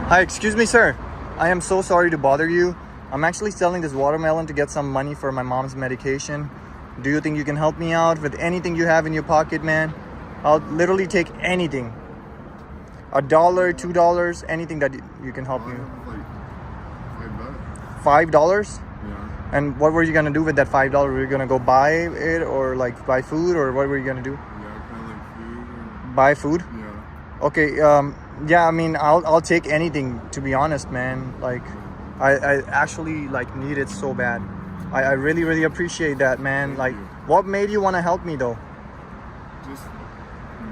Hi, excuse me, sir. I am so sorry to bother you. I'm actually selling this watermelon to get some money for my mom's medication. Do you think you can help me out with anything you have in your pocket, man? I'll literally take anything. $1, $2, anything that you can help me with. Like $5. $5? Yeah. And what were you gonna do with that $5? Were you gonna go buy it or like buy food, or what were you gonna do? Yeah, kind of like food. Buy food? Yeah. Okay. Yeah. I mean, I'll take anything, to be honest, man. Like, I actually like need it so bad. I really appreciate that, man. Thank Like, you. what made you want to help me though? Just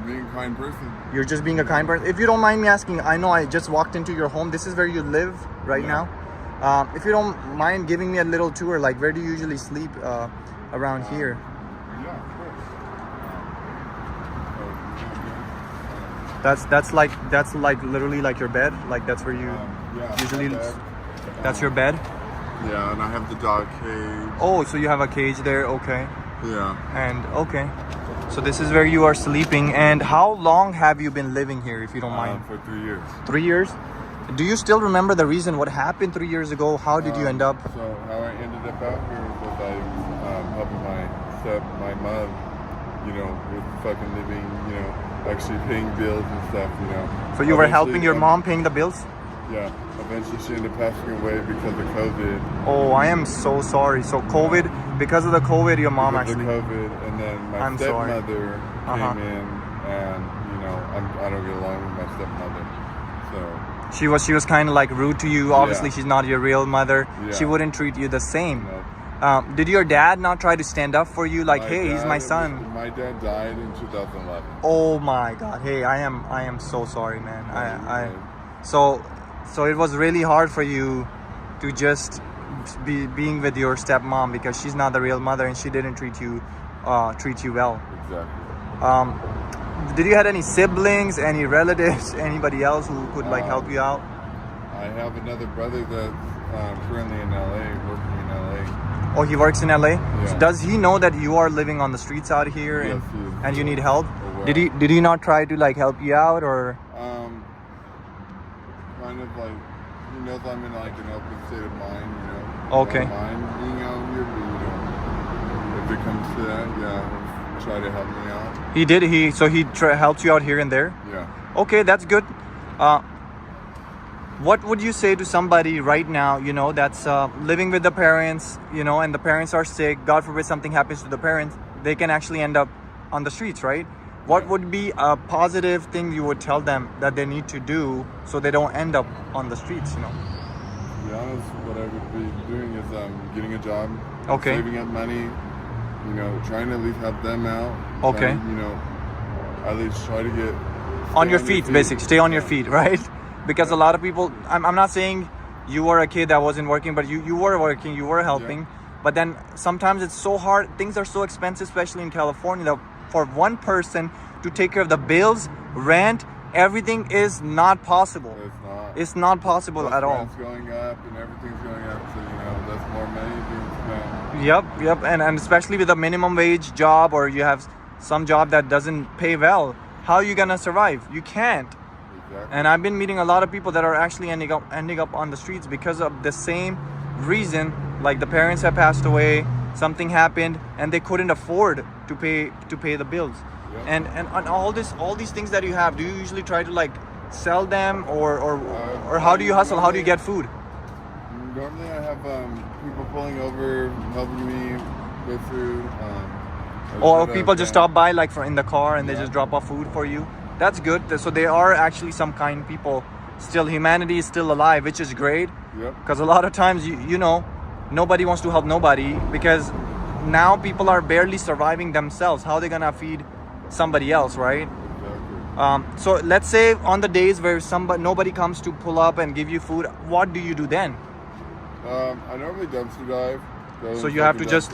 being a kind person. You're just being a kind person. If you don't mind me asking, I know I just walked into your home. This is where you live right Yeah. now. If you don't mind giving me a little tour, like where do you usually sleep around here? Yeah, of course. That's like literally like your bed. Like that's where you Yeah. usually. my bed. That's your bed. Yeah, and I have the dog cage. Oh, so you have a cage there. Okay. Yeah. And okay. So this is where you are sleeping. And how long have you been living here, if you don't mind? For 3 years. 3 years? Do you still remember the reason what happened 3 years ago? How did you end up? So how I ended up out here was I was helping my mom, with fucking living, actually paying bills and stuff, So you were Eventually, helping your mom paying the bills? Yeah. Eventually she ended up passing away because of COVID. Oh, I am so sorry. So COVID, because of the COVID, your mom Because of actually. COVID, and then my I'm sorry. stepmother Uh-huh. came in, and I don't get along with my stepmother, so She was kind of like rude to you. Obviously, Yeah. she's not your real mother. Yeah. She wouldn't treat you the same. you know. Did your dad not try to stand up for you? Like, hey, he's my dad- son. My dad died in 2011. Oh my God. Hey, I am so sorry, man. Yeah, So it was really hard for you to just be being with your stepmom because she's not the real mother and she didn't treat you well. Exactly. Did you had any siblings, any relatives, anybody else who could like help you out? I have another brother that's currently in LA, working in LA. Oh, he works in LA. Yeah. So does he know that you are living on the streets out here Yes, he is. and you need help? Aware. Did he not try to like help you out or? Kind of like, he knows I'm in like an open state of mind, Okay. I don't mind being out here, but if it comes to that, yeah, try to help me out. He did. He helped you out here and there. Yeah. Okay, that's good. What would you say to somebody right now, that's living with the parents, and the parents are sick, God forbid something happens to the parents, they can actually end up on the streets, right? What would be a positive thing you would tell them that they need to do so they don't end up on the streets, To be honest, what I would be doing is getting a job, Okay. saving up money, trying to at least help them out. Okay. Trying, at least try to get On stay your feet, basically. Stay on your Yeah. feet, right? Because a lot of people, I'm not saying you were a kid that wasn't working, but you were working, you were helping. Yeah. But then sometimes it's so hard. Things are so expensive, especially in California, that for one person to take care of the bills, rent, everything is not possible. It's not. It's not possible at all. Rent's going up and everything's going up, so that's more money being spent. Yep. And especially with a minimum wage job, or you have some job that doesn't pay well, how are you gonna survive? You can't. Exactly. And I've been meeting a lot of people that are actually ending up on the streets because of the same reason. Like the parents have passed away, something happened, and they couldn't afford to pay the bills. Yep. And all these things that you have, do you usually try to like sell them or how do you hustle? How do you get food? Normally I have people pulling over, helping me with food. Or people just stop by like in the car and they Yeah. just drop off food for you. That's good. So there are actually some kind people. Still, humanity is still alive, which is great. Yep. Because a lot of times, nobody wants to help nobody because now people are barely surviving themselves. How are they gonna feed somebody else, right? Exactly. So let's say on the days where nobody comes to pull up and give you food, what do you do then? I normally dumpster dive. So you have to just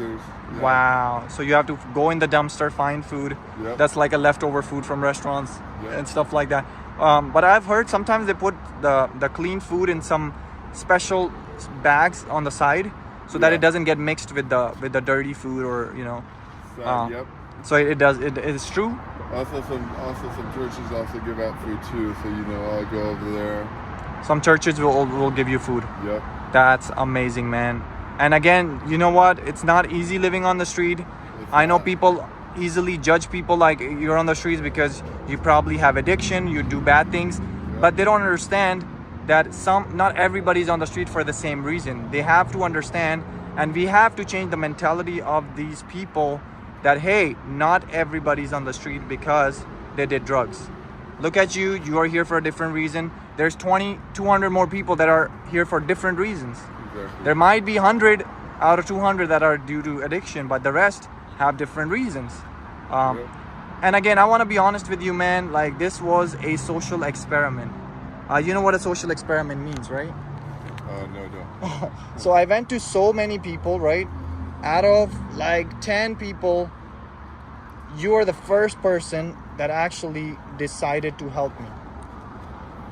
wow. So you have to go in the dumpster, find food. Yep. That's like a leftover food from restaurants Yep. and stuff like that. But I've heard sometimes they put the clean food in some special bags on the side so that Yeah. it doesn't get mixed with the dirty food or Yep. So it is true. Also some churches also give out food too, so I'll go over there. Some churches will give you food. Yep. That's amazing, man. And again, you know what? It's not easy living on the street. I know people easily judge people like you're on the streets because you probably have addiction, you do bad things, but they don't understand that not everybody's on the street for the same reason. They have to understand, and we have to change the mentality of these people that, hey, not everybody's on the street because they did drugs. Look at you, you are here for a different reason. There's 200 more people that are here for different reasons. Exactly. There might be 100 out of 200 that are due to addiction, but the rest have different reasons. And again, I want to be honest with you, man. Like, this was a social experiment. You know what a social experiment means, right? No. So I went to so many people, right? Out of like 10 people, you are the first person that actually decided to help me.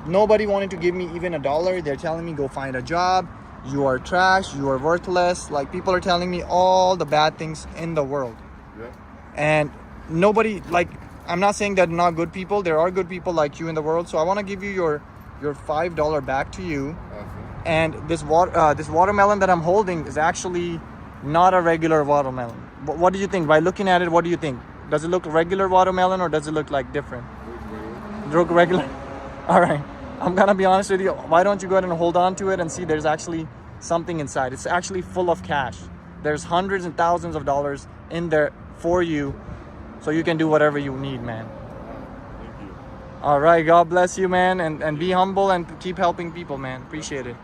Nobody wanted to give me even $1. They're telling me, go find a job. You are trash. You are worthless. Like, people are telling me all the bad things in the world. Yeah. And nobody, like, I'm not saying that not good people. There are good people like you in the world. So I want to give you your $5 back to you. Awesome. And this watermelon that I'm holding is actually not a regular watermelon. What do you think? By looking at it, what do you think? Does it look regular watermelon or does it look like different? Look regular. All right. I'm gonna be honest with you. Why don't you go ahead and hold on to it and see there's actually something inside. It's actually full of cash. There's hundreds and thousands of dollars in there for you, so you can do whatever you need, man. Thank you. All right. God bless you, man. And be humble and keep helping people, man. Appreciate it.